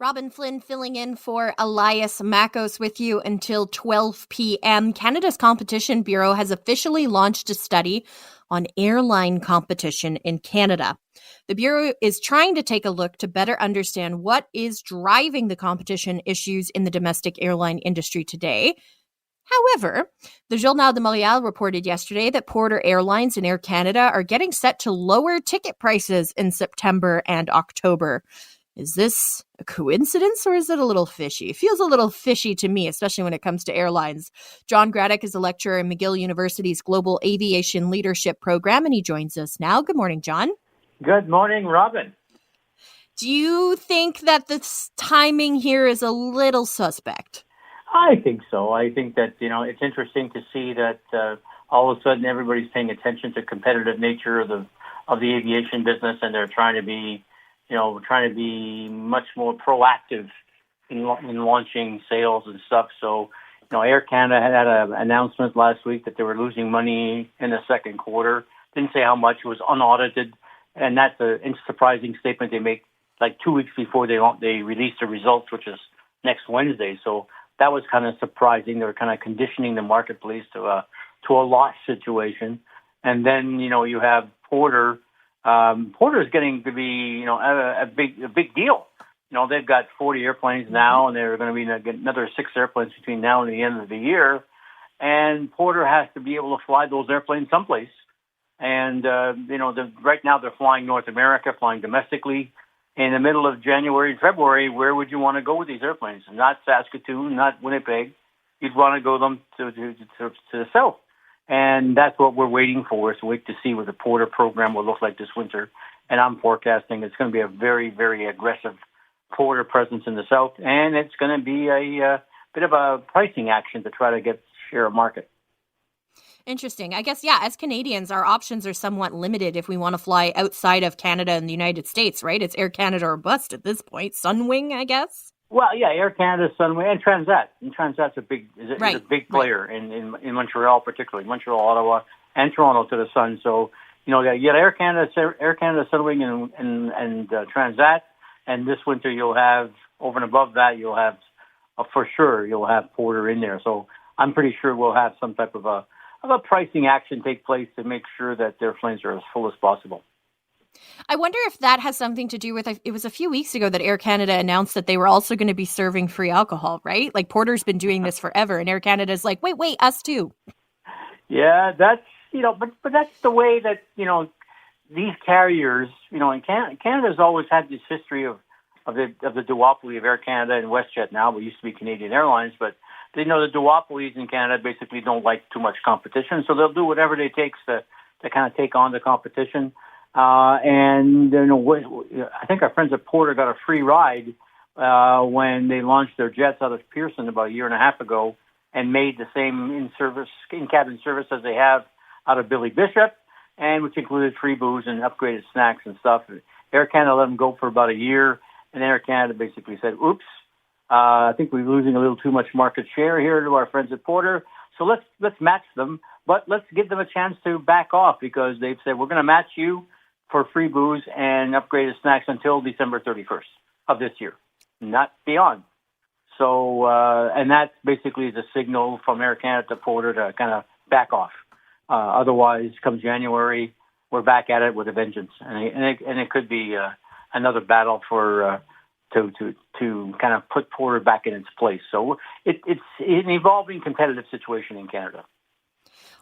Robyn, Flynn filling in for Elias Makos with you until 12 p.m. Canada's Competition Bureau has officially launched a study on airline competition in Canada. The Bureau is trying to take a look to better understand what is driving the competition issues in the domestic airline industry today. However, the Journal de Montréal reported yesterday that Porter Airlines and Air Canada are getting set to lower ticket prices in September and October. Is this a coincidence or is it a little fishy? It feels a little fishy to me, especially when it comes to airlines. John Gradek is a lecturer in McGill University's Global Aviation Leadership Program, and he joins us now. Good morning, John. Good morning, Robyn. Do you think that this timing here is a little suspect? I think so. I think that, it's interesting to see that all of a sudden everybody's paying attention to competitive nature of the aviation business, and they're trying to be much more proactive in launching sales and stuff. So, Air Canada had an announcement last week that they were losing money in the second quarter. Didn't say how much. It was unaudited, and that's a surprising statement they make like 2 weeks before they release the results, which is next Wednesday. So that was kind of surprising. They were kind of conditioning the marketplace to a loss situation. And then, you have Porter. Porter is getting to be, a big deal. They've got 40 airplanes now, and they're going to get another 6 airplanes between now and the end of the year. And Porter has to be able to fly those airplanes someplace. And, right now they're flying North America, flying domestically. In the middle of January and February, where would you want to go with these airplanes? Not Saskatoon, not Winnipeg. You'd want to go them to the south. And that's what we're waiting for, is to wait to see what the Porter program will look like this winter. And I'm forecasting it's going to be a very, very aggressive Porter presence in the south. And it's going to be a bit of a pricing action to try to get share of market. Interesting. I guess, as Canadians, our options are somewhat limited if we want to fly outside of Canada and the United States, right? It's Air Canada or bust at this point. Sunwing, I guess? Well, yeah, Air Canada, Sunwing, and Transat. And Transat's a big player in Montreal, particularly. Montreal, Ottawa, and Toronto to the sun. So, you get Air Canada, Sunwing, and Transat. And this winter you'll have, over and above that, you'll have Porter in there. So I'm pretty sure we'll have some type of a pricing action take place to make sure that their planes are as full as possible. I wonder if that has something to do with, it was a few weeks ago that Air Canada announced that they were also going to be serving free alcohol, right? Like Porter's been doing this forever, and Air Canada's like, wait, us too. Yeah, that's, but that's the way that, these carriers, and Canada's always had this history of the duopoly of Air Canada and WestJet now. We used to be Canadian Airlines, but the duopolies in Canada basically don't like too much competition, so they'll do whatever it takes to kind of take on the competition. And I think our friends at Porter got a free ride when they launched their jets out of Pearson about a year and a half ago, and made the same in-cabin service as they have out of Billy Bishop, and which included free booze and upgraded snacks and stuff. Air Canada let them go for about a year, and Air Canada basically said, "Oops, I think we're losing a little too much market share here to our friends at Porter. So let's match them, but let's give them a chance to back off, because they've said we're going to match you for free booze and upgraded snacks until December 31st of this year, not beyond." So, and that basically is a signal from Air Canada to Porter to kind of back off. Otherwise, come January, we're back at it with a vengeance, and it could be another battle for to kind of put Porter back in its place. So it's an evolving competitive situation in Canada.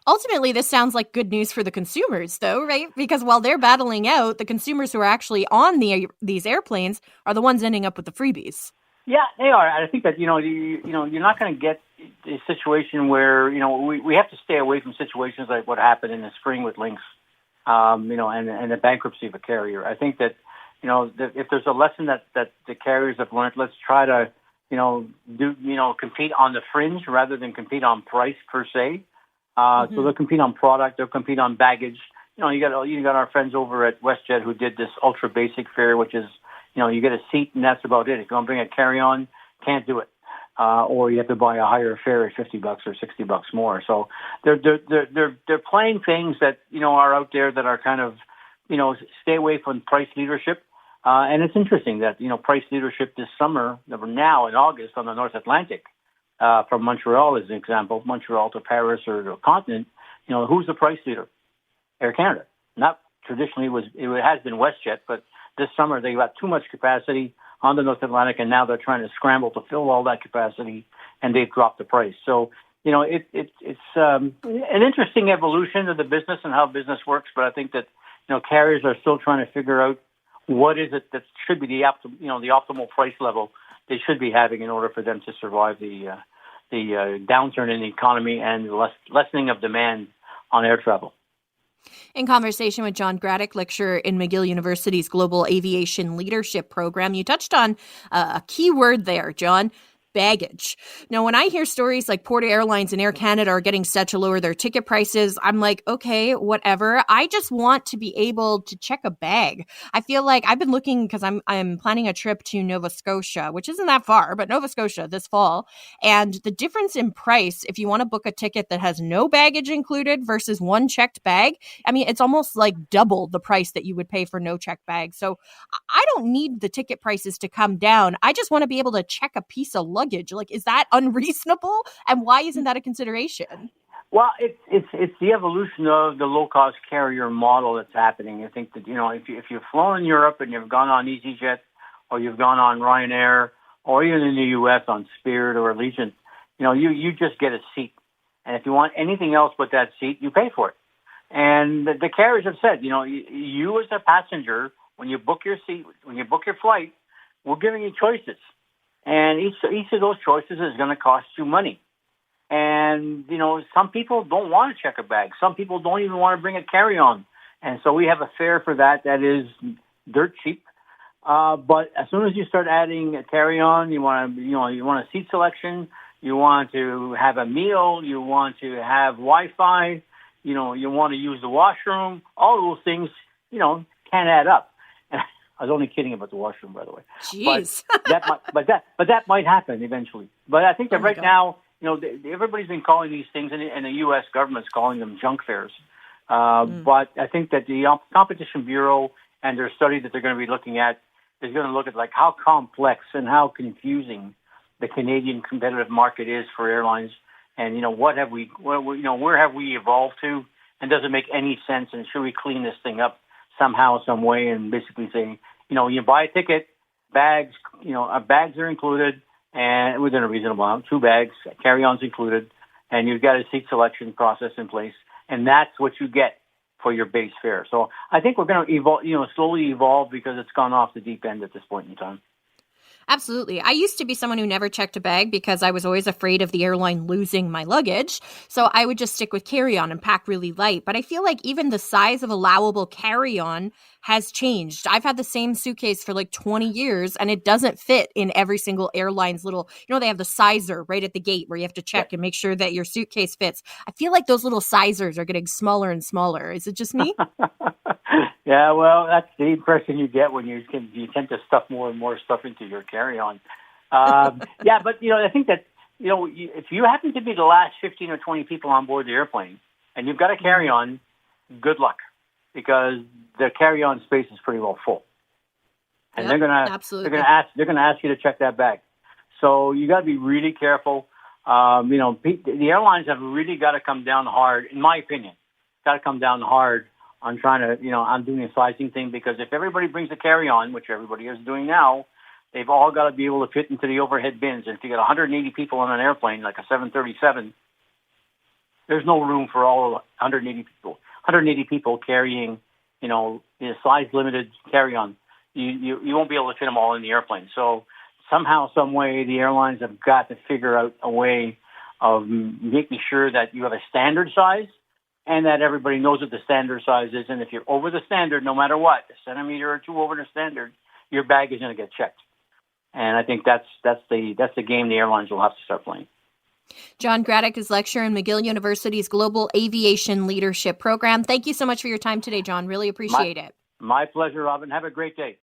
Ultimately, this sounds like good news for the consumers, though, right? Because while they're battling out, the consumers who are actually on these airplanes are the ones ending up with the freebies. Yeah, they are. I think that, you're not going to get a situation where, we have to stay away from situations like what happened in the spring with Lynx, and the bankruptcy of a carrier. I think that, if there's a lesson that the carriers have learned, let's try to, compete on the fringe rather than compete on price per se. So they'll compete on product, they'll compete on baggage. You got our friends over at WestJet who did this ultra basic fare, which is, you get a seat and that's about it. If you want to bring a carry-on, can't do it. Or you have to buy a higher fare at $50 or $60 more. So they're playing things that, are out there that are kind of, stay away from price leadership. And it's interesting that, price leadership this summer, now in August on the North Atlantic, from Montreal as an example, Montreal to Paris or the continent, who's the price leader? Air Canada. Not traditionally it has been WestJet, but this summer they got too much capacity on the North Atlantic, and now they're trying to scramble to fill all that capacity, and they've dropped the price. So, it's an interesting evolution of the business and how business works, but I think that, carriers are still trying to figure out what is it that should be the optimal price level they should be having in order for them to survive the downturn in the economy and the lessening of demand on air travel. In conversation with John Gradek, lecturer in McGill University's Global Aviation Leadership Program, you touched on a key word there, John: baggage. Now, when I hear stories like Porter Airlines and Air Canada are getting set to lower their ticket prices, I'm like, okay, whatever. I just want to be able to check a bag. I feel like I've been looking because I'm planning a trip to Nova Scotia, which isn't that far, but Nova Scotia this fall. And the difference in price, if you want to book a ticket that has no baggage included versus one checked bag, I mean, it's almost like double the price that you would pay for no checked bag. So I don't need the ticket prices to come down. I just want to be able to check a piece of luggage. Like, is that unreasonable? And why isn't that a consideration? Well, it's the evolution of the low-cost carrier model that's happening. I think that, if you've flown in Europe and you've gone on EasyJet or you've gone on Ryanair or even in the U.S. on Spirit or Allegiant, you just get a seat. And if you want anything else but that seat, you pay for it. And the carriers have said, you as a passenger, when you book your seat, when you book your flight, we're giving you choices. And each of those choices is going to cost you money. And, some people don't want to check a bag. Some people don't even want to bring a carry-on. And so we have a fare for that is dirt cheap. But as soon as you start adding a carry-on, you want a seat selection, you want to have a meal, you want to have Wi-Fi, you want to use the washroom. All those things, can add up. I was only kidding about the washroom, by the way. Jeez. But that might happen eventually. But I think that right now, everybody's been calling these things, and the U.S. government's calling them junk fares. But I think that the Competition Bureau and their study that they're going to be looking at is going to look at like how complex and how confusing the Canadian competitive market is for airlines, and where have we evolved to, and does it make any sense, and should we clean this thing up somehow, some way, and basically say, you buy a ticket, bags are included, and within a reasonable amount, 2 bags, carry-ons included, and you've got a seat selection process in place, and that's what you get for your base fare. So I think we're going to slowly evolve because it's gone off the deep end at this point in time. Absolutely. I used to be someone who never checked a bag because I was always afraid of the airline losing my luggage. So I would just stick with carry-on and pack really light. But I feel like even the size of allowable carry-on has changed. I've had the same suitcase for like 20 years and it doesn't fit in every single airline's little, they have the sizer right at the gate where you have to check and make sure that your suitcase fits. I feel like those little sizers are getting smaller and smaller. Is it just me? Yeah, well, that's the impression you get when you tend to stuff more and more stuff into your carry-on. Yeah, but, I think that, if you happen to be the last 15 or 20 people on board the airplane and you've got a carry-on, good luck, because the carry-on space is pretty well full. And they're going to ask you to check that bag. So you got to be really careful. The airlines have really got to come down hard, in my opinion, on trying to, on doing a sizing thing, because if everybody brings a carry-on, which everybody is doing now, they've all got to be able to fit into the overhead bins. And if you got 180 people on an airplane, like a 737, there's no room for all 180 people. 180 people carrying, a size-limited carry-on. You won't be able to fit them all in the airplane. So somehow, some way, the airlines have got to figure out a way of making sure that you have a standard size, and that everybody knows what the standard size is. And if you're over the standard, no matter what, a centimeter or 2 over the standard, your bag is going to get checked. And I think that's the game the airlines will have to start playing. John Gradek is lecturer in McGill University's Global Aviation Leadership Program. Thank you so much for your time today, John. Really appreciate it. My pleasure, Robyn. Have a great day.